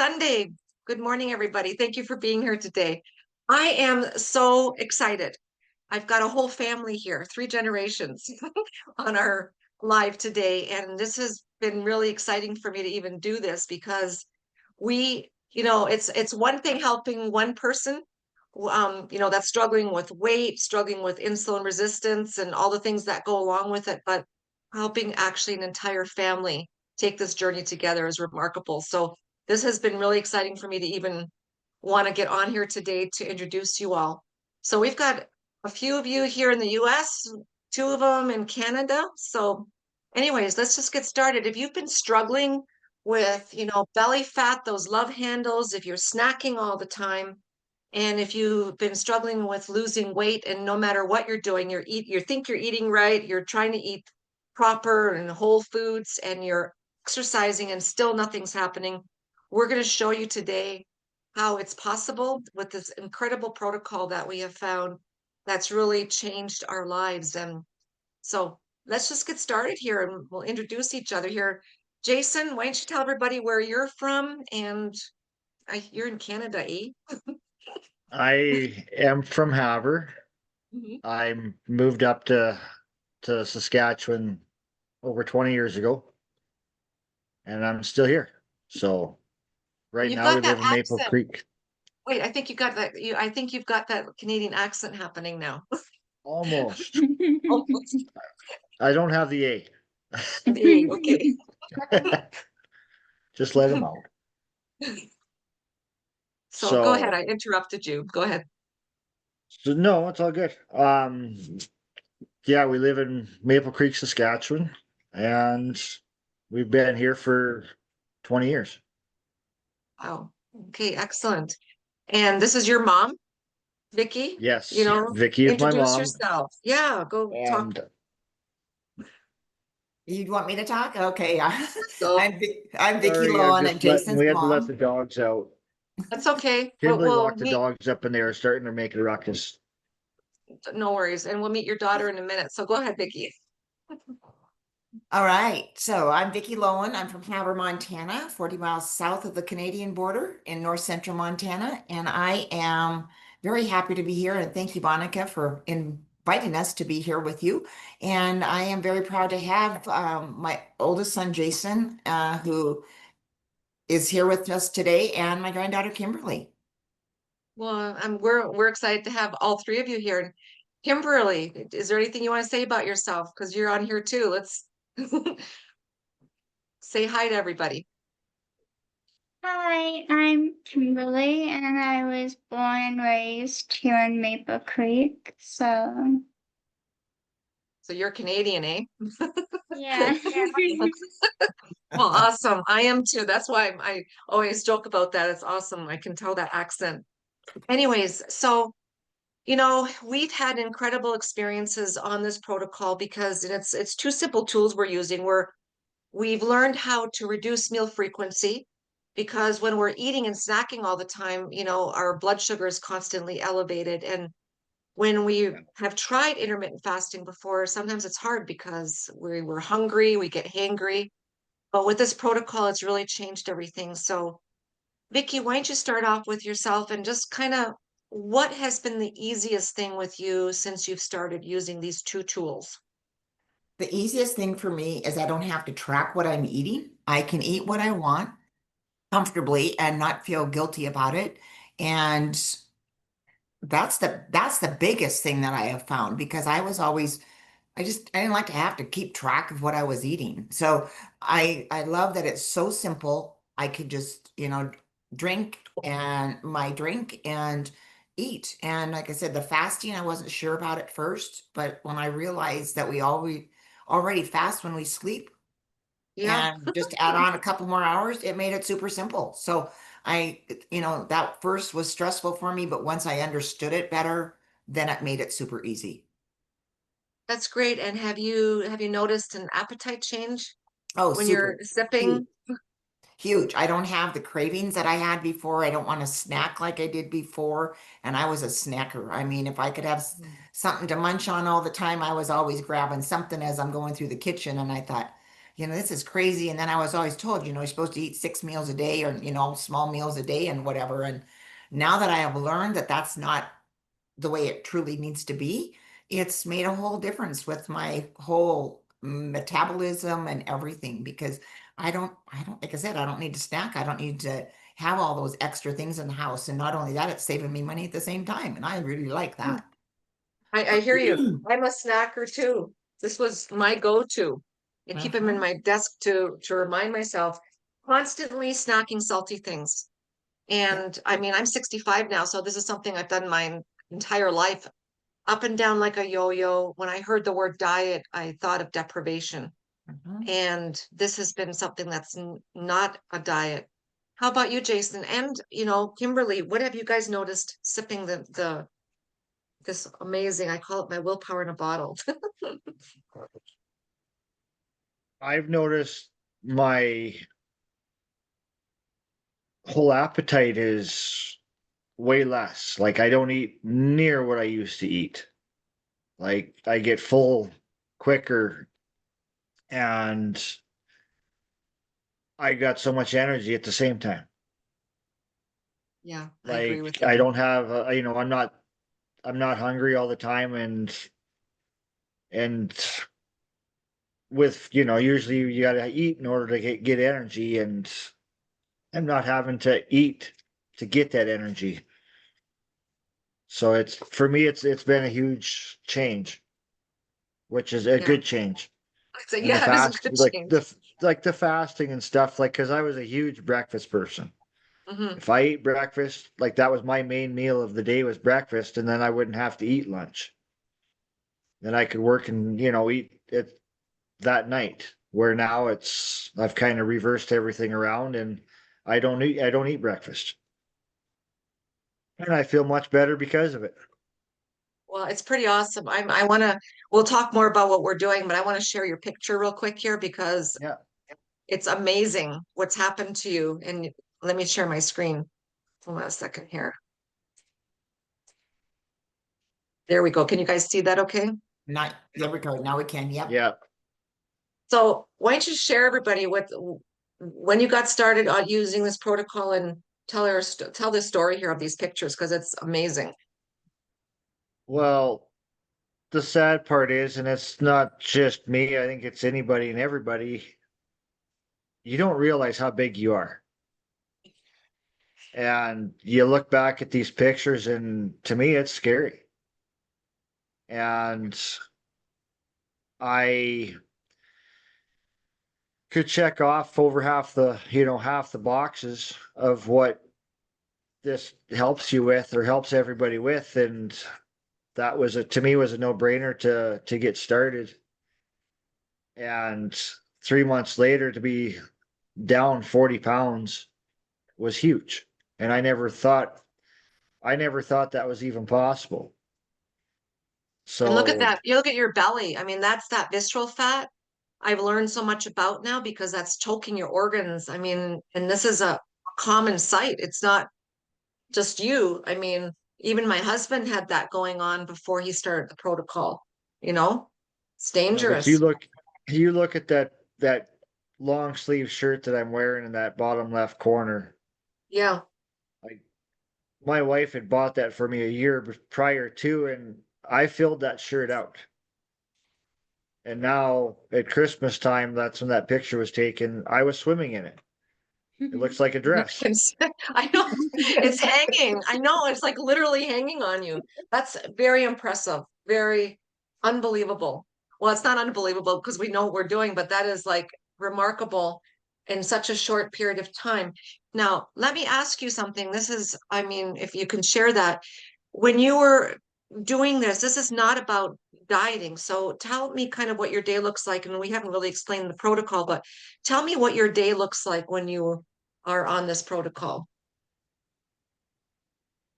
Sunday. Good morning, everybody. Thank you for being here today. I am so excited. I've got a whole family here, 3 generations on our live today. And this has been really exciting for me to even do this because it's one thing helping one person, that's struggling with weight, struggling with insulin resistance and all the things that go along with it, but helping actually an entire family take this journey together is remarkable. So this has been really exciting for me to even want to get on here today to introduce you all. So we've got a few of you here in the US, 2 of them in Canada. So anyways, let's just get started. If you've been struggling with, belly fat, those love handles, if you're snacking all the time, and if you've been struggling with losing weight and no matter what you're doing, you think you're eating right, you're trying to eat proper and whole foods and you're exercising and still nothing's happening, we're going to show you today how it's possible with this incredible protocol that we have found that's really changed our lives. And so let's just get started here and we'll introduce each other here. Jason, why don't you tell everybody where you're from? And you're in Canada, eh? I am from Havre. Mhm. I moved up to Saskatchewan over 20 years ago, and I'm still here. So right You've now we got that live in Maple accent. Creek. Wait, I think you got that. I think you've got that Canadian accent happening now. Almost. Almost. I don't have the A. Okay. Just let him out. So go ahead. So, I interrupted you. Go ahead. so no, it's all good. Yeah, we live in Maple Creek, Saskatchewan, and we've been here for 20 years. Wow. Okay, excellent. And this is your mom, Vickie. Yes, Vickie is my Introduce mom, yourself. Yeah, go talk. and You'd want me to talk? Okay. Go. I'm Vickie sorry, I'm Lowen. I'm just letting Jason's we had to let the mom. dogs out. That's okay. Kymberly We'll walked the meet. dogs up and they were starting to make a ruckus. No worries. And we'll meet your daughter in a minute. So go ahead, Vickie. All right. So I'm Vickie Lowen. I'm from Havre, Montana, 40 miles south of the Canadian border in north central Montana. And I am very happy to be here. And thank you, Monica, for inviting us to be here with you. And I am very proud to have my oldest son, Jason, who is here with us today, and my granddaughter, Kymberly. Well, we're excited to have all 3 of you here. Kimberly, is there anything you want to say about yourself? Because you're on here too. Let's say hi to everybody. Hi, I'm Kimberly, and I was born and raised here in Maple Creek. So, You're Canadian, eh? yeah. Well, awesome. I am too. That's why I always joke about that. It's awesome. I can tell that accent. Anyways, so we've had incredible experiences on this protocol because it's 2 simple tools we're using. We've learned how to reduce meal frequency because when we're eating and snacking all the time, our blood sugar is constantly elevated. And when we have tried intermittent fasting before, sometimes it's hard because we're hungry, we get hangry. But with this protocol, it's really changed everything. So, Vickie, why don't you start off with yourself and just kind of what has been the easiest thing with you since you've started using these 2 tools? The easiest thing for me is I don't have to track what I'm eating. I can eat what I want comfortably and not feel guilty about it. And that's the biggest thing that I have found because I didn't like to have to keep track of what I was eating. So I love that it's so simple. I could just, drink and my drink and eat. And like I said, the fasting, I wasn't sure about at first, but when I realized that we already fast when we sleep Yeah, and just add on a couple more hours, it made it super simple. So I, that first was stressful for me, but once I understood it better, then it made it super easy. that's great. And have you noticed an appetite change Oh, when super you're sipping? huge. Huge. I don't have the cravings that I had before. I don't want to snack like I did before. And I was a snacker. I mean, if I could have something to munch on all the time, I was always grabbing something as I'm going through the kitchen. And I thought, this is crazy. And then I was always told, you're supposed to eat 6 meals a day or, small meals a day and whatever. And now that I have learned that that's not the way it truly needs to be, it's made a whole difference with my whole metabolism and everything because like I said, I don't need to snack. I don't need to have all those extra things in the house. And not only that, it's saving me money at the same time. And I really like that. I hear you. I'm a snacker too. This was my go-to. I keep them in my desk to remind myself, constantly snacking salty things. And I mean, I'm 65 now, so this is something I've done my entire life, up and down like a yo-yo. When I heard the word diet, I thought of deprivation. Mhm. And this has been something that's not a diet. How about you, Jason? And Kymberly, what have you guys noticed sipping this amazing, I call it my willpower in a bottle. I've noticed my whole appetite is way less. Like I don't eat near what I used to eat. Like I get full quicker and I got so much energy at the same time. Yeah, I agree Like with you. I don't have, I'm not hungry all the time and with, usually you gotta eat in order to get energy and I'm not having to eat to get that energy. So it's for me, it's been a huge change, which is a Yeah. good change. So, And the yeah, it is a fast, good like change. the fasting and stuff, like because I was a huge breakfast person. Hmm. If I ate breakfast, like that was my main meal of the day was breakfast, and then I wouldn't have to eat lunch. Then I could work and eat it that night. Where now I've kind of reversed everything around, and I don't eat breakfast, and I feel much better because of it. Well, it's pretty awesome. I want to, we'll talk more about what we're doing, but I want to share your picture real quick here because Yeah. it's amazing what's happened to you. And let me share my screen. Hold on a second here. There we go. Can you guys see that okay? There we go. Now we can. Yep. Yeah. So why don't you share everybody when you got started on using this protocol and tell this story here of these pictures because it's amazing. Well, the sad part is, and it's not just me, I think it's anybody and everybody, you don't realize how big you are. And you look back at these pictures, and to me, it's scary. And I could check off over half the boxes of what this helps you with or helps everybody with. And that to me was a no-brainer to get started. And 3 months later to be down 40 pounds was huge. And I never thought that was even possible. And look at So that. You look at your belly. I mean, that's that visceral fat I've learned so much about now because that's choking your organs. I mean, and this is a common sight. It's not just you. I mean, even my husband had that going on before he started the protocol, you know? It's no, but you dangerous. look at that long sleeve shirt that I'm wearing in that bottom left corner. Yeah. Like my wife had bought that for me a year prior to, and I filled that shirt out. And now at Christmas time, that's when that picture was taken. I was swimming in it. It looks like a dress. I know it's hanging. I know it's like literally hanging on you. That's very impressive. Very unbelievable. Well, it's not unbelievable because we know what we're doing, but that is like remarkable in such a short period of time. Now, let me ask you something. This is, I mean, if you can share that. When you were doing this is not about dieting. So tell me kind of what your day looks like. And we haven't really explained the protocol, but tell me what your day looks like when you are on this protocol.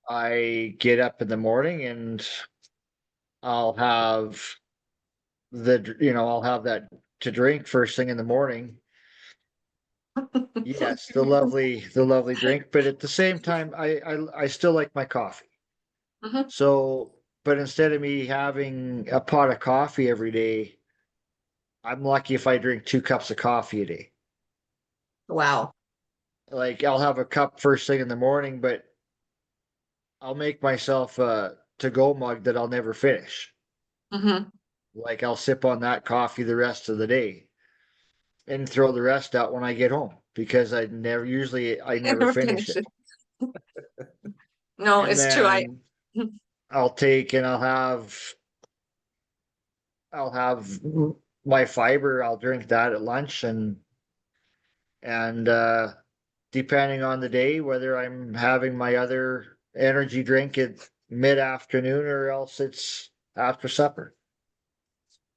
I get up in the morning and I'll have I'll have that to drink first thing in the morning. Yes, the lovely drink, but at the same time, I still like my coffee. Mhm. So, but instead of me having a pot of coffee every day, I'm lucky if I drink 2 cups of coffee a day. Wow. Like I'll have a cup first thing in the morning, but I'll make myself a to-go mug that I'll never finish. Hmm. Like I'll sip on that coffee the rest of the day and throw the rest out when I get home because I never Never finish finish it. it. No, And it's true. then I'll take and I'll have my fiber. I'll drink that at lunch and depending on the day, whether I'm having my other energy drink at mid-afternoon or else it's after supper.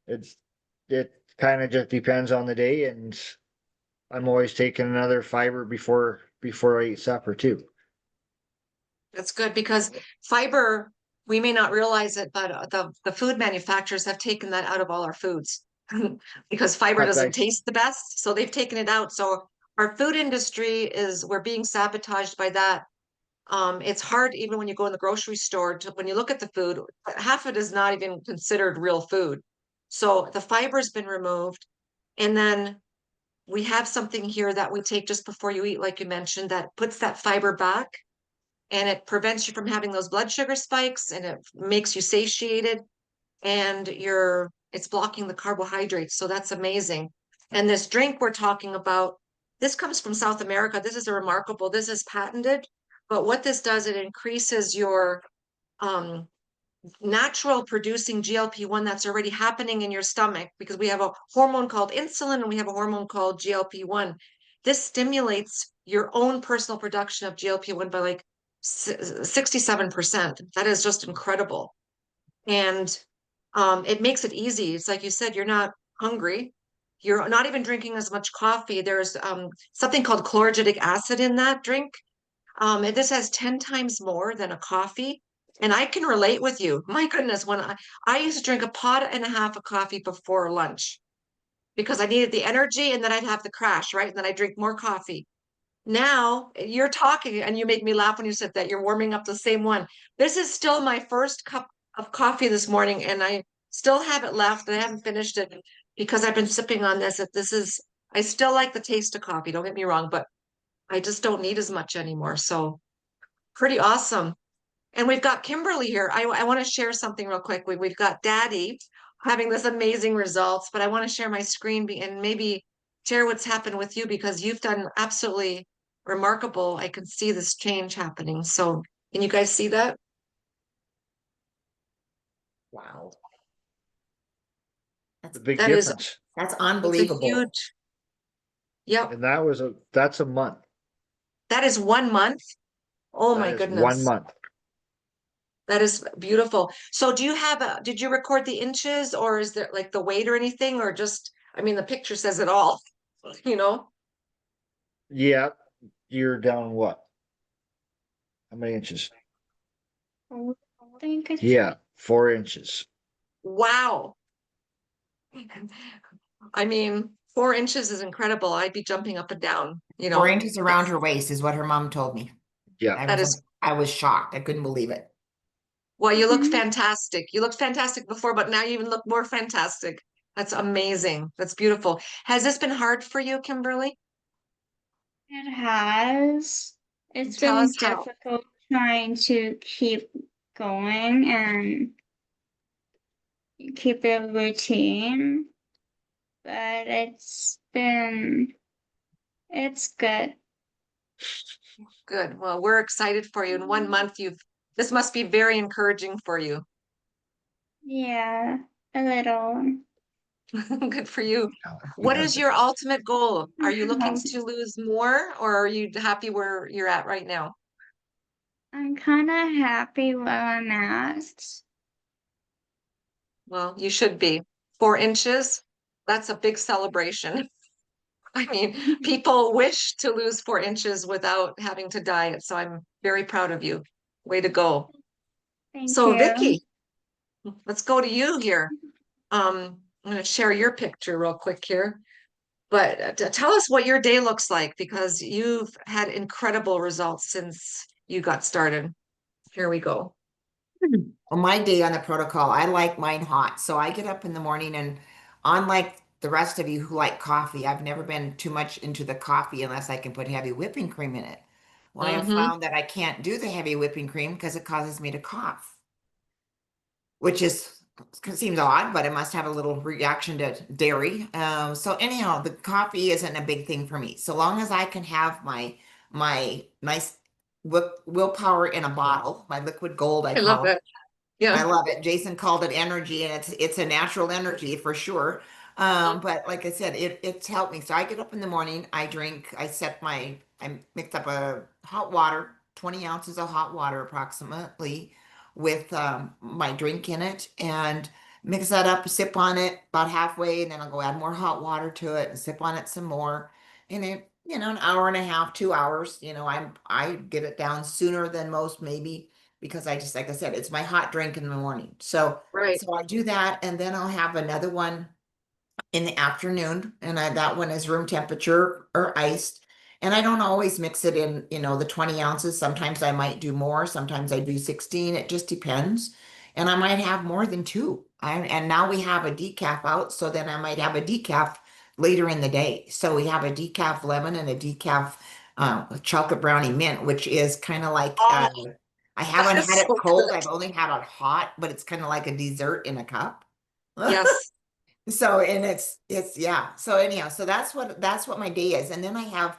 It's it kind of just depends on the day, and I'm always taking another fiber before I eat supper too. That's good because fiber, we may not realize it, but the food manufacturers have taken that out of all our foods because fiber Cut doesn't dice. taste the best. So they've taken it out. So our food industry we're being sabotaged by that. It's hard even when you go in the grocery store when you look at the food, half of it is not even considered real food. So the fiber's been removed. And then we have something here that we take just before you eat, like you mentioned, that puts that fiber back and it prevents you from having those blood sugar spikes and it makes you satiated and it's blocking the carbohydrates. So that's amazing. And this drink we're talking about, this comes from South America. This is patented. But what this does, it increases your um, natural producing GLP-1 that's already happening in your stomach because we have a hormone called insulin and we have a hormone called GLP-1. This stimulates your own personal production of GLP-1 by like 67%. That is just incredible. And it makes it easy. It's like you said, you're not hungry. You're not even drinking as much coffee. There's something called chlorogenic acid in that drink. This has 10 times more than a coffee. And I can relate with you. My goodness, I used to drink a pot and a half of coffee before lunch because I needed the energy and then I'd have the crash, right? And then I drink more coffee. Now you're talking and you make me laugh when you said that you're warming up the same one. This is still my first cup of coffee this morning and I still have it left. I haven't finished it because I've been sipping on this. I still like the taste of coffee, don't get me wrong, but I just don't need as much anymore. So pretty awesome. And we've got Kymberly here. I want to share something real quick. We've got Daddy having this amazing results, but I want to share my screen and maybe share what's happened with you because you've done absolutely remarkable. I can see this change happening. So can you guys see that? Wow. The big That is, difference. That's it's a unbelievable. huge, yep. And that's a month. That is 1 month. Oh That my is 1 goodness. month. That is beautiful. So did you record the inches or is there like the weight or anything or just, I mean, the picture says it all, you know? Yeah, you're down what? How many inches? I think it's Yeah, 4 inches. Wow. I mean, 4 inches is incredible. I'd be jumping up and down, 4 inches around her waist is what her mom told me. Yeah. I That was is, I was shocked. I couldn't believe it. well, you look Mhm. fantastic. You looked fantastic before, but now you even look more fantastic. That's amazing. That's beautiful. Has this been hard for you, Kymberly? It has. It's Tell been us how. difficult trying to keep going and keep a routine, but it's good. Good. Well, we're excited for you. In 1 month, this must be very encouraging for you. Yeah, a little. Good for you. What is your ultimate goal? Are you looking to lose more or are you happy where you're at right now? I'm kind of happy where I'm at. Well, you should be. 4 inches, that's a big celebration. I mean, people wish to lose 4 inches without having to diet. So I'm very proud of you. Way to go. Thank So you. Vickie, let's go to you here. I'm going to share your picture real quick here. But tell us what your day looks like because you've had incredible results since you got started. Here we go. Well, my day on the protocol, I like mine hot. So I get up in the morning and unlike the rest of you who like coffee, I've never been too much into the coffee unless I can put heavy whipping cream in it. Well, I have Mm-hmm. found that I can't do the heavy whipping cream because it causes me to cough, which is seems odd, but it must have a little reaction to dairy. So anyhow, the coffee isn't a big thing for me. So long as I can have my nice willpower in a bottle, my liquid gold, I I love call it. that. Yeah. I love it. Jason called it energy, and it's a natural energy for sure. But like I said, it's helped me. So I get up in the morning, I drink, I mix up a hot water, 20 ounces of hot water approximately, with my drink in it, and mix that up, sip on it about halfway, and then I'll go add more hot water to it and sip on it some more. And it, an hour and a half, 2 hours, I get it down sooner than most, maybe because I just, like I said, it's my hot drink in the morning. So, Right. so I do that, and then I'll have another one in the afternoon, and that one is room temperature or iced. And I don't always mix it in, the 20 ounces. Sometimes I might do more, sometimes I do 16. It just depends. And I might have more than two. And now we have a decaf out, so then I might have a decaf later in the day. So we have a decaf lemon and a decaf chocolate brownie mint, which is kind of like Oh, I that haven't is had it so cold. good. I've only had it hot, but it's kind of like a dessert in a cup. Yes. So, and it's yeah. So anyhow, so that's what my day is. And then I have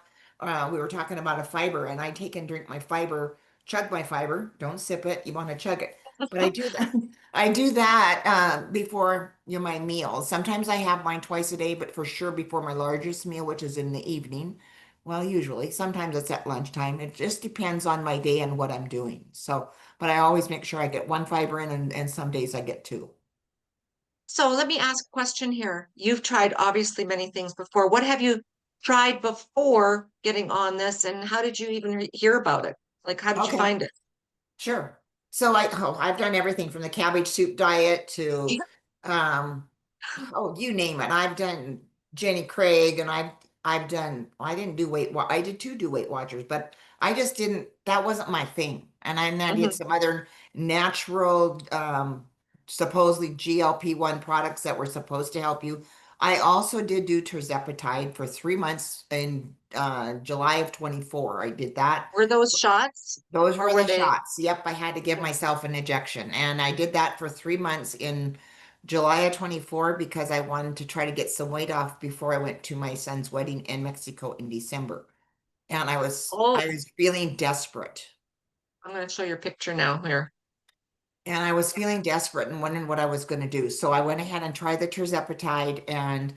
we were talking about a fiber, and I take and drink my fiber, chug my fiber, don't sip it, you want to chug it. But I do that I do that before my meals. Sometimes I have mine twice a day, but for sure before my largest meal, which is in the evening. Well, usually, sometimes it's at lunchtime. It just depends on my day and what I'm doing. So, but I always make sure I get one fiber in, and some days I get two. So let me ask a question here. You've tried obviously many things before. What have you tried before getting on this, and how did you even hear about it? Like, how did you Okay. find it? Sure. So I've done everything from the cabbage soup diet to um you name it. I've done Jenny Craig, and I've done I didn't do I did two do Weight Watchers, but I just didn't, that wasn't my thing. And I did Mhm. some other natural supposedly GLP-1 products that were supposed to help you. I also did do tirzepatide for 3 months in July of 24. I did that. Were those shots Those or were were the they? shots. Yep, I had to give myself an injection. And I did that for 3 months in July of 24 because I wanted to try to get some weight off before I went to my son's wedding in Mexico in December. And I was Oh, I was feeling desperate. I'm going to show your picture now here. And I was feeling desperate and wondering what I was going to do. So I went ahead and tried the tirzepatide, and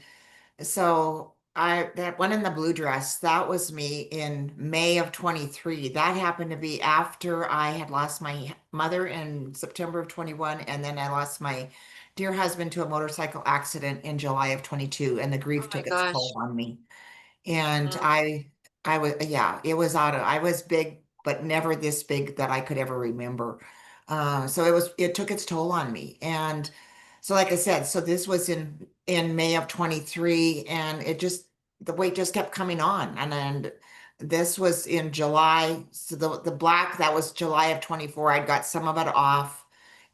so I that one in the blue dress, that was me in May of 23. That happened to be after I had lost my mother in September of 21, and then I lost my dear husband to a motorcycle accident in July of 22, and the Oh grief my took its toll gosh. on me. And Mm. I was, yeah, it was I was big, but never this big that I could ever remember. So it took its toll on me. And so, like I said, so this was in May of 23, and the weight just kept coming on. And then this was in July. So the black, that was July of 24. I got some of it off.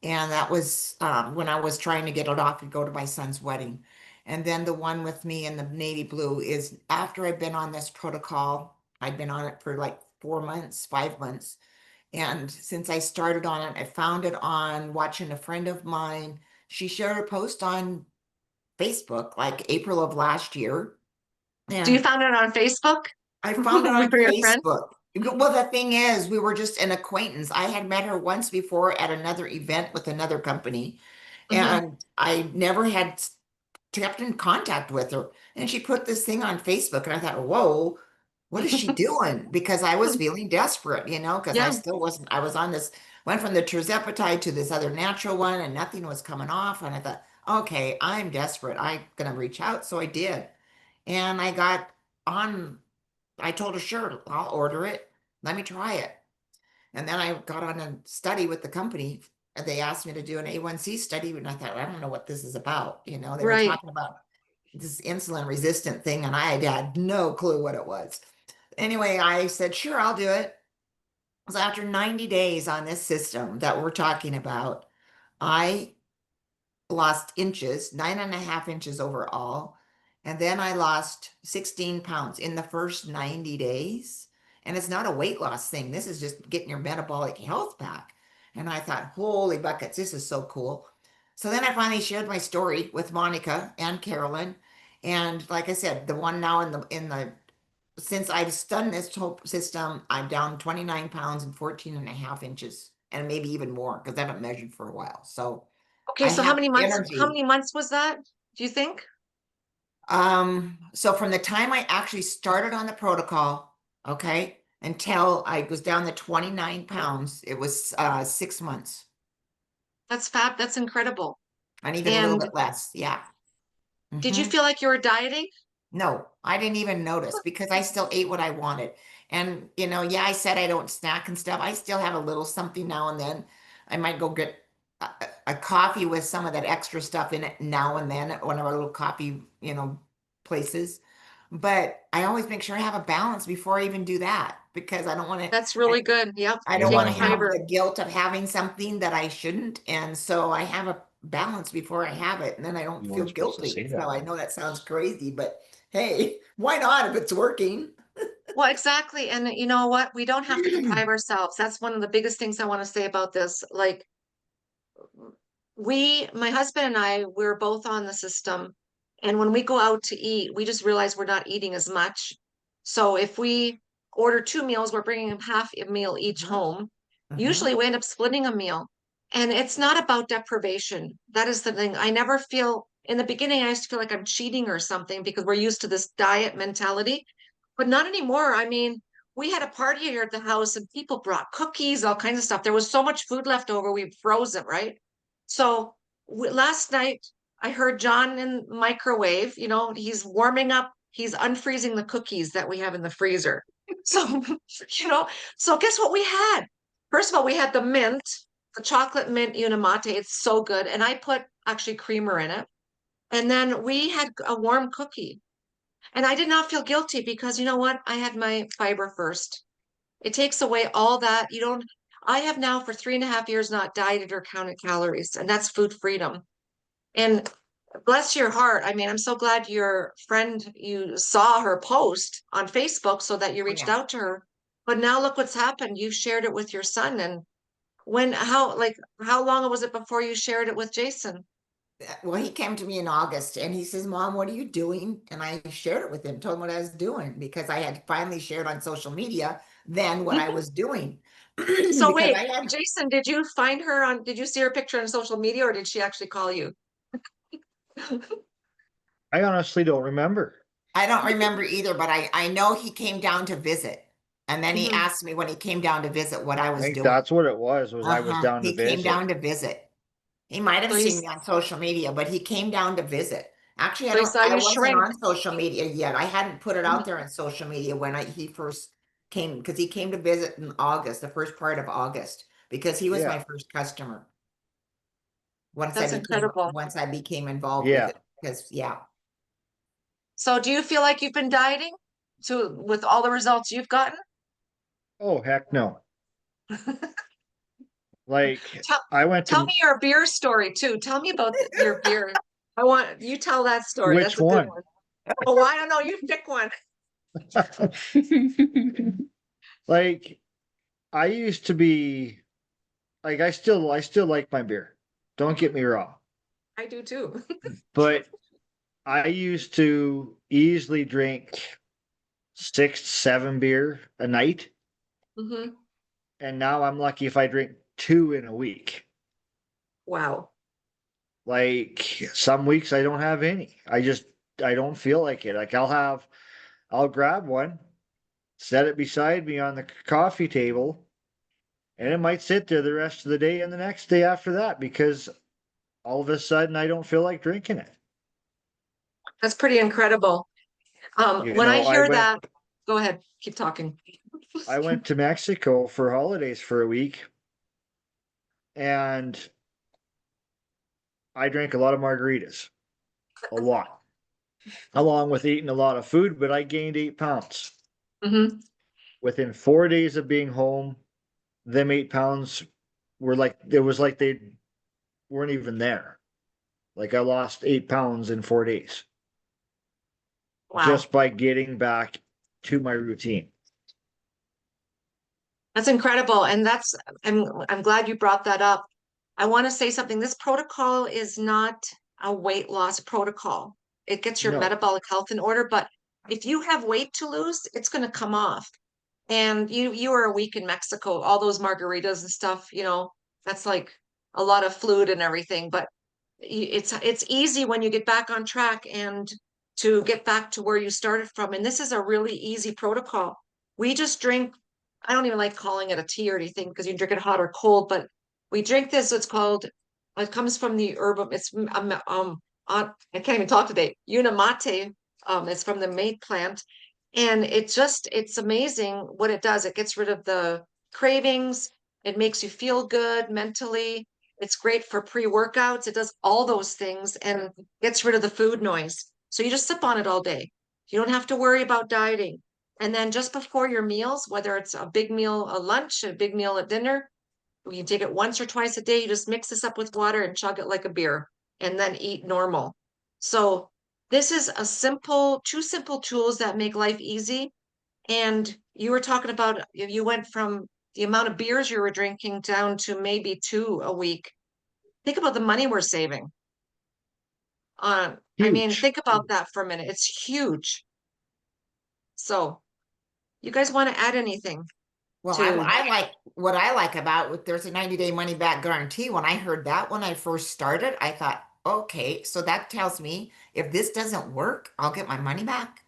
And that was when I was trying to get it off to go to my son's wedding. And then the one with me in the navy blue is after I've been on this protocol. I'd been on it for like 4 months, 5 months. And since I started on it, I found it on watching a friend of mine. She shared a post on Facebook like April of last year. So you And found it on Facebook I found it on for your friend? Facebook. Well, the thing is, we were just an acquaintance. I had met her once before at another event with another company, Hmm. and I never had kept in contact with her. And she put this thing on Facebook, and I thought, whoa, what is she doing? Because I was feeling desperate, because I Yeah. still wasn't, I was on this, went from the tirzepatide to this other natural one, and nothing was coming off. And I thought, okay, I'm desperate. I'm gonna reach out. So I did. And I got on, I told her, sure, I'll order it. Let me try it. And then I got on a study with the company, and they asked me to do an A1C study. And I thought, I don't know what this is about. They were Right. talking about this insulin resistant thing, and I had no clue what it was. Anyway, I said, sure, I'll do it. So after 90 days on this system that we're talking about, I lost inches, 9.5 inches overall. And then I lost 16 pounds in the first 90 days. And it's not a weight loss thing. This is just getting your metabolic health back. And I thought, holy buckets, this is so cool. So then I finally shared my story with Monica and Carolyn. And like I said, the one now since I've done this whole system, I'm down 29 pounds and 14 and a half inches, and maybe even more because I haven't measured for a while. So Okay, I so have how energy. many months was that, do you think? So from the time I actually started on the protocol, okay, until I was down to 29 pounds, it was 6 months. That's incredible. And even a little And bit less. Yeah. did you Mhm. feel like you were dieting? No, I didn't even notice because I still ate what I wanted. And, yeah, I said I don't snack and stuff. I still have a little something now and then. I might go get a coffee with some of that extra stuff in it now and then at one of our little coffee, places. But I always make sure I have a balance before I even do that because I don't want to. That's really good. Yep. I don't Take want the to have Exactly. fiber. the guilt of having something that I shouldn't. And so I have a balance before I have it. And then I don't You feel weren't supposed to guilty. say So that. I know that sounds crazy, but hey, why not if it's working? Well, exactly. And you know what? We don't have to deprive ourselves. That's one of the biggest things I want to say about this. Like my husband and I, we're both on the system. And when we go out to eat, we just realize we're not eating as much. So if we order 2 meals, we're bringing half a meal each Mhm, home. mhm. Usually we end up splitting a meal. And it's not about deprivation. That is the thing. I never feel, in the beginning, I used to feel like I'm cheating or something because we're used to this diet mentality, but not anymore. I mean, we had a party here at the house and people brought cookies, all kinds of stuff. There was so much food left over, we froze it, right? So last night I heard John in microwave, he's warming up, he's unfreezing the cookies that we have in the freezer. So, you know, so guess what we had? First of all, we had the chocolate mint Unimate. It's so good. And I put actually creamer in it. And then we had a warm cookie. And I did not feel guilty because you know what? I had my fiber first. It takes away all that. I have now for 3.5 years not dieted or counted calories, and that's food freedom. And bless your heart. I mean, I'm so glad you saw her post on Facebook so that you Oh, reached yeah. out to her. But now look what's happened. You've shared it with your son. And how long was it before you shared it with Jason? Well, he came to me in August and he says, Mom, what are you doing? And I shared it with him, told him what I was doing because I had finally shared on social media then what I was doing. So Because wait, I had, Jason, did you see her picture on social media or did she actually call you? I honestly don't remember. I don't remember either, but I know he came down to visit. And then he Mhm. asked me when he came down to visit what I I was think doing. that's what it was I was Uh-huh. down to He came visit. down to visit. He might have So seen he's me on social media, but he came down to visit. Actually, so he saw I you wasn't shrink. on social media yet. I hadn't put it out Mhm. there on social media when he first came because he came to visit in August, the first part of August, because he was Yeah. my first customer That's incredible. once I became involved with Yeah. it. Because yeah. So do you feel like you've been dieting with all the results you've gotten? Oh, heck no. Like Tell I went tell to me your beer story too. Tell me about your beer. I want you tell that story. which That's a good one? one. Oh, I don't know. You pick one. Like I used to be like I still like my beer. Don't get me wrong. I do too. But I used to easily drink 6, 7 beer a night. Hmm. And now I'm lucky if I drink 2 in a week. Wow. Like some weeks I don't have any. I don't feel like it. Like I'll grab one, set it beside me on the coffee table, and it might sit there the rest of the day and the next day after that because all of a sudden I don't feel like drinking it. That's pretty incredible. You When I know, hear that, go ahead, keep talking. I went to Mexico for holidays for a week and I drank a lot of margaritas. A lot. Along with eating a lot of food, but I gained 8 pounds. Hmm. Within 4 days of being home, them 8 pounds were like it was like they weren't even there. Like I lost 8 pounds in 4 days. Wow. just by getting back to my routine. That's incredible. And I'm glad you brought that up. I want to say something. This protocol is not a weight loss protocol. It gets your No. metabolic health in order, but if you have weight to lose, it's going to come off. And you were a week in Mexico, all those margaritas and stuff, that's like a lot of fluid and everything, but it's easy when you get back on track and to get back to where you started from. And this is a really easy protocol. We just drink, I don't even like calling it a tea or anything because you can drink it hot or cold, but we drink this. It comes from the herb. I can't even talk today. Unamate. It's from the mate plant. And it's amazing what it does. It gets rid of the cravings. It makes you feel good mentally. It's great for pre-workouts. It does all those things and gets rid of the food noise. So you just sip on it all day. You don't have to worry about dieting. And then just before your meals, whether it's a big meal, a lunch, a big meal at dinner, you can take it once or twice a day. You just mix this up with water and chug it like a beer and then eat normal. So this is two simple tools that make life easy. And you were talking about you went from the amount of beers you were drinking down to maybe 2 a week. Think about the money we're saving. I mean, Huge. think about that for a minute. It's huge. So, you guys want to add anything Well, to? I like what I like about with there's a 90-day money back guarantee. When I heard that when I first started, I thought, okay, so that tells me if this doesn't work, I'll get my money back.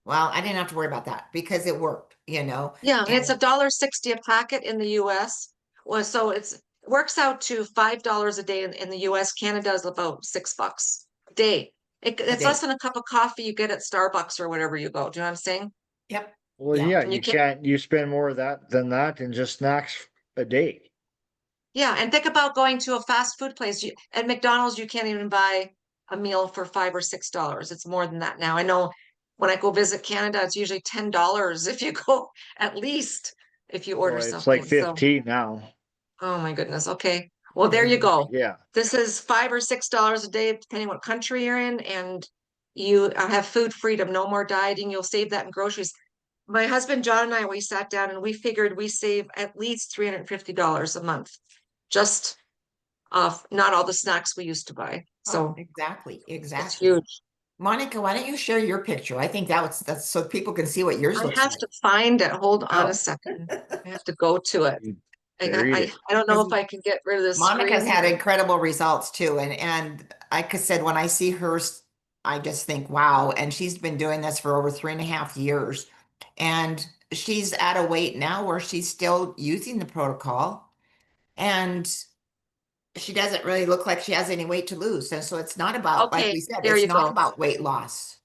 Well, I didn't have to worry about that because it worked, Yeah, and it's And $1.60 a packet in the US. Well, so it works out to $5 a day in the US. Canada is about $6 a day. a It's less day. than a cup of coffee you get at Starbucks or whatever you go. Do you know what I'm saying? Yep. Well, Yeah. yeah, And you you can't. can't, you spend more of that than that in just snacks a day. Yeah, and think about going to a fast food place. At McDonald's, you can't even buy a meal for $5 or $6. It's more than that now. I know when I go visit Canada, it's usually $10 if you go at least if you Well, order it's like something. So, 15 now. oh my goodness. Okay. Well, there you go. Yeah. This is $5 or $6 a day, depending what country you're in, and you have food freedom, no more dieting. You'll save that in groceries. My husband John and I, we sat down and we figured we save at least $350 a month, just off not all the snacks we used to buy. Oh, So exactly. it's Exactly. huge. Monica, why don't you share your picture? I think that's so people can see what yours I looks have like. to find it. Hold on a Oh, second. I have to go to it. You I got, buried I, it. I don't know because if I can get rid of the Monica's screen had here. incredible results too. And like I said, when I see hers, I just think, wow. And she's been doing this for over 3.5 years. And she's at a weight now where she's still using the protocol. And she doesn't really look like she has any weight to lose. And so it's not about, like Okay, we said, there it's you not go. about weight loss.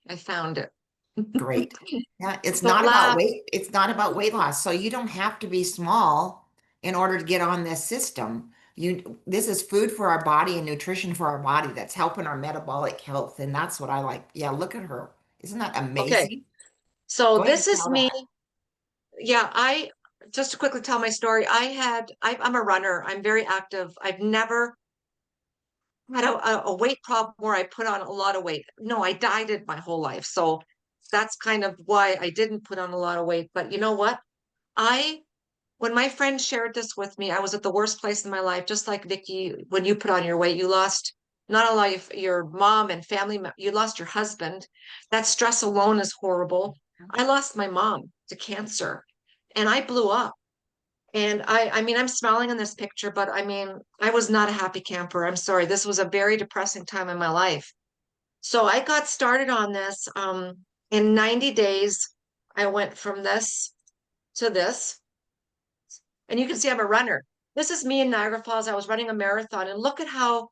I found it. Great. Yeah, it's Don't not about laugh. weight. It's not about weight loss. So you don't have to be small in order to get on this system. This is food for our body and nutrition for our body that's helping our metabolic health. And that's what I like. Yeah, look at her. Isn't that Okay, amazing? so Go ahead this and is tell me. that. Yeah, just to quickly tell my story, I'm a runner. I'm very active. I've never had a weight problem where I put on a lot of weight. No, I dieted my whole life. So that's kind of why I didn't put on a lot of weight. But you know what? I When my friend shared this with me, I was at the worst place in my life, just like Vickie, when you put on your weight, you lost not only your mom and family, you lost your husband. That stress alone is horrible. I lost my mom to cancer and I blew up. And I mean, I'm smiling in this picture, but I mean, I was not a happy camper. I'm sorry. This was a very depressing time in my life. So I got started on this. In 90 days, I went from this to this. And you can see I'm a runner. This is me in Niagara Falls. I was running a marathon, and look at how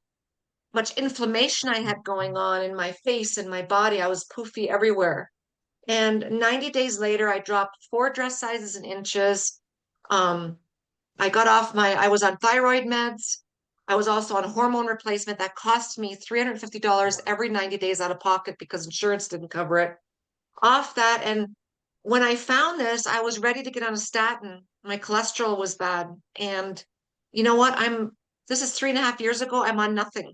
much inflammation I had going on in my face and my body. I was poofy everywhere. And 90 days later, I dropped 4 dress sizes and inches. Um, I was on thyroid meds. I was also on hormone replacement that cost me $350 every 90 days out of pocket because insurance didn't cover it. Off that. And when I found this, I was ready to get on a statin. My cholesterol was bad. And you know what? This is 3.5 years ago. I'm on nothing.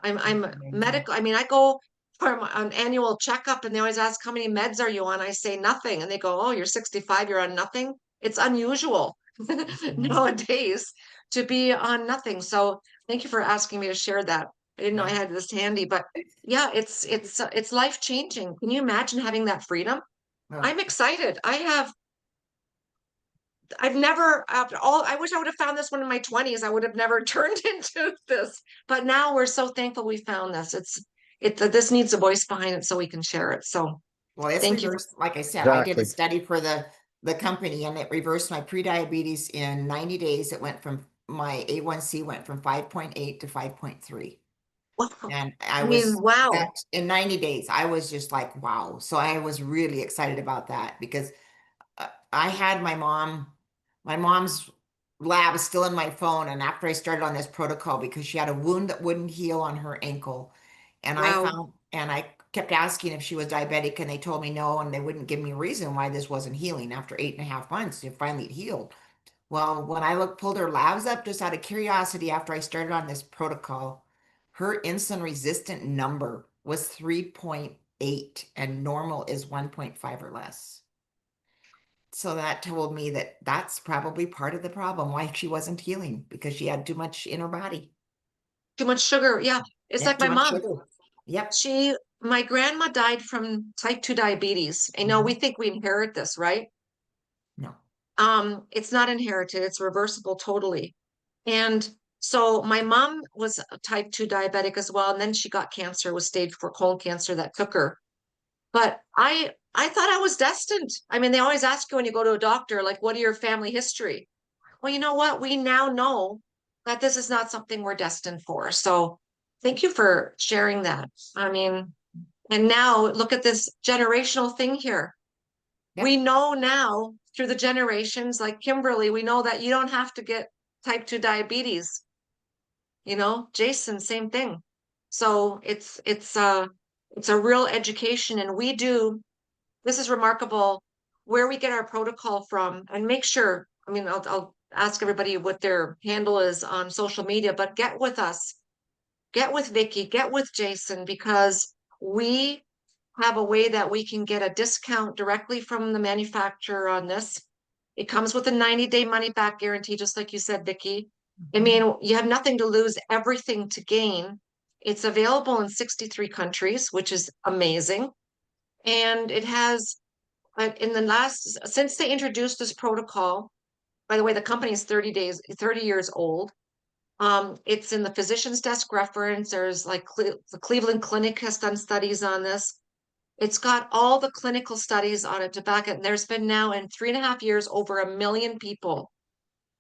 I'm Amazing. medical. I mean, I go for an annual checkup, and they always ask, how many meds are you on? I say nothing. And they go, oh, you're 65, you're on nothing. It's unusual nowadays to be on nothing. So thank you for asking me to share that. I didn't know I had this handy, but yeah, it's life changing. Can you imagine having that freedom? I'm excited. I've never, after all, I wish I would have found this one in my 20s. I would have never turned into this. But now we're so thankful we found this. This needs a voice behind it so we can share it. So Well, it's thank you. reversed. Like I said, I did a Exactly. study for the company, and it reversed my prediabetes in 90 days. It went from my A1C went from 5.8 to 5.3. Wow. And I mean, wow. that in 90 days, I was just like, wow. So I was really excited about that because I had my mom's lab is still in my phone. And after I started on this protocol, because she had a wound that wouldn't heal on her ankle, and Wow. I kept asking if she was diabetic, and they told me no, and they wouldn't give me a reason why this wasn't healing. After 8.5 months, it finally healed. Well, when I pulled her labs up just out of curiosity after I started on this protocol, her insulin resistant number was 3.8 and normal is 1.5 or less. So that told me that that's probably part of the problem why she wasn't healing, because she had too much in her body. Too much sugar. Yeah. It's Yeah, like too my much mom. sugar. Yep. My grandma died from type 2 diabetes. I know we think we inherit this, right? No. It's not inherited, it's reversible totally. And so my mom was a type 2 diabetic as well. And then she got cancer, was stage 4 colon cancer that took her. But I thought I was destined. I mean, they always ask you when you go to a doctor, like, what are your family history? Well, you know what? We now know that this is not something we're destined for. So thank you for sharing that. I mean, and now look at this generational thing here. Yep. We know now through the generations, like Kymberly, we know that you don't have to get type 2 diabetes. You know, Jason, same thing. So it's a real education, and this is remarkable where we get our protocol from, and make sure, I mean, I'll ask everybody what their handle is on social media, but get with us, get with Vickie, get with Jason, because we have a way that we can get a discount directly from the manufacturer on this. It comes with a 90-day money back guarantee, just like you said, Vickie. I mean, you have nothing to lose, everything to gain. It's available in 63 countries, which is amazing. And it has, since they introduced this protocol, by the way, the company is 30 years old. It's in the physician's desk reference. There's like the Cleveland Clinic has done studies on this. It's got all the clinical studies on it to back it. And there's been now in 3.5 years over 1 million people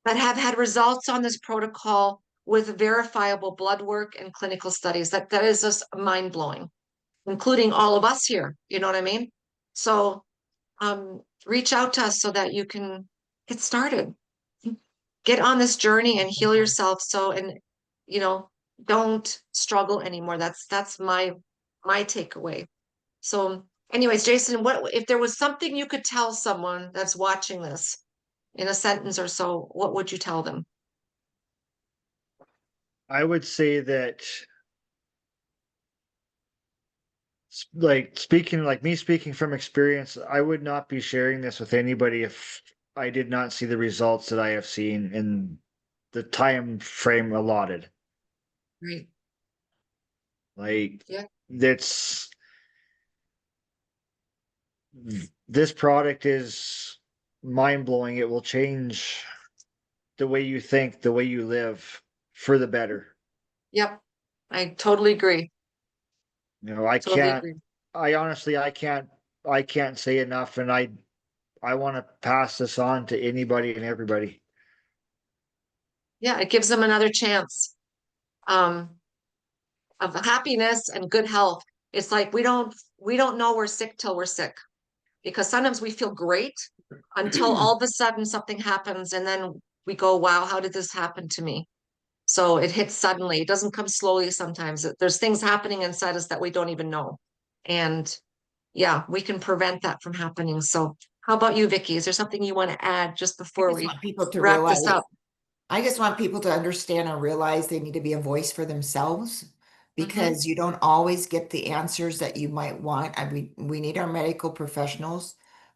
that have had results on this protocol with verifiable blood work and clinical studies. That is just mind blowing, including all of us here. You know what I mean? So reach out to us so that you can get started. Get on this journey and heal yourself. And you know, don't struggle anymore. That's my takeaway. So anyways, Jason, what if there was something you could tell someone that's watching this in a sentence or so, what would you tell them? I would say that speaking from experience, I would not be sharing this with anybody if I did not see the results that I have seen in the time frame allotted. Right. Like Yeah. that's this product is mind blowing. It will change the way you think, the way you live for the better. Yep. I totally agree. You know, Totally agree. I can't say enough, and I want to pass this on to anybody and everybody. Yeah, it gives them another chance um, of happiness and good health. It's like we don't know we're sick till we're sick, because sometimes we feel great until all of a sudden something happens, and then we go, wow, how did this happen to me? So it hits suddenly. It doesn't come slowly sometimes. There's things happening inside us that we don't even know. And yeah, we can prevent that from happening. So how about you, Vickie? Is there something you want to add just I before just we want people to wrap this realize, up? I just want people to understand and realize they need to be a voice for themselves. because you don't always get the answers that you might want. We need our medical professionals,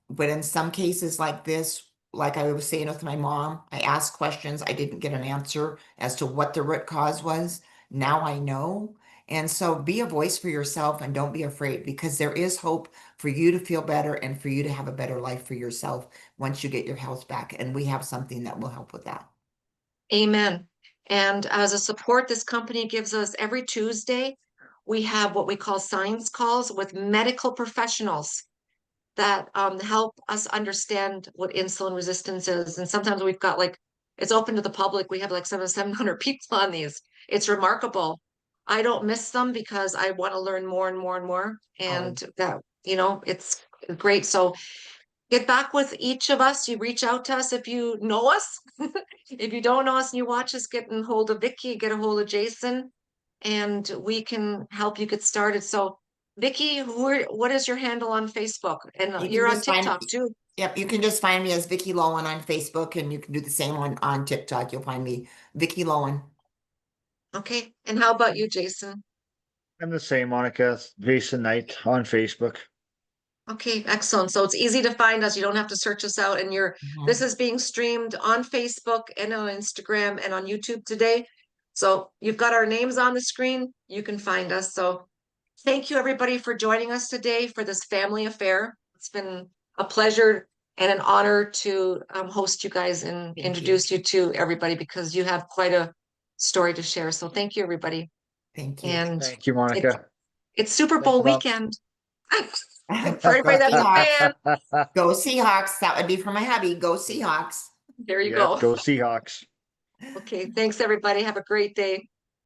but in some cases like this, like I was saying with my mom, I asked questions, I didn't get an answer as to what the root cause was. Now I know. And so be a voice for yourself and don't be afraid, because there is hope for you to feel better and for you to have a better life for yourself once you get your health back. And we have something that will help with that. Amen. And as a support, this company gives us every Tuesday, we have what we call science calls with medical professionals that help us understand what insulin resistance is. And sometimes we've got like, it's open to the public. We have like 700 people on these. It's remarkable. I don't miss them because I want to learn more and more and more. And that, it's great. So get back with each of us. You reach out to us if you know us. If you don't know us and you watch us, get in hold of Vickie, get a hold of Jason, and we can help you get started. So Vickie, what is your handle on Facebook? And You you're can on just find, TikTok too. yep, you can just find me as Vickie Lowen on Facebook, and you can do the same on TikTok. You'll find me Vickie Lowen. Okay. And how about you, Jason? I'm the same, Monica. Jason Knight on Facebook. Okay, excellent. So it's easy to find us. You don't have to search us out. And this is being streamed on Facebook and on Instagram and on YouTube today. So you've got our names on the screen. You can find us. So thank you everybody for joining us today for this family affair. It's been a pleasure and an honor to host you guys and introduce you to everybody, because you have quite a story to share. So thank you, everybody. Thank you. And Thank you, Monica. it's Super Thanks, Bowl Mom. weekend. Go For everybody that's a fan, Seahawks. Go Seahawks. That would be for my hubby. Go Seahawks. there you Yep, go. go Seahawks. Okay, thanks everybody. Have a great day.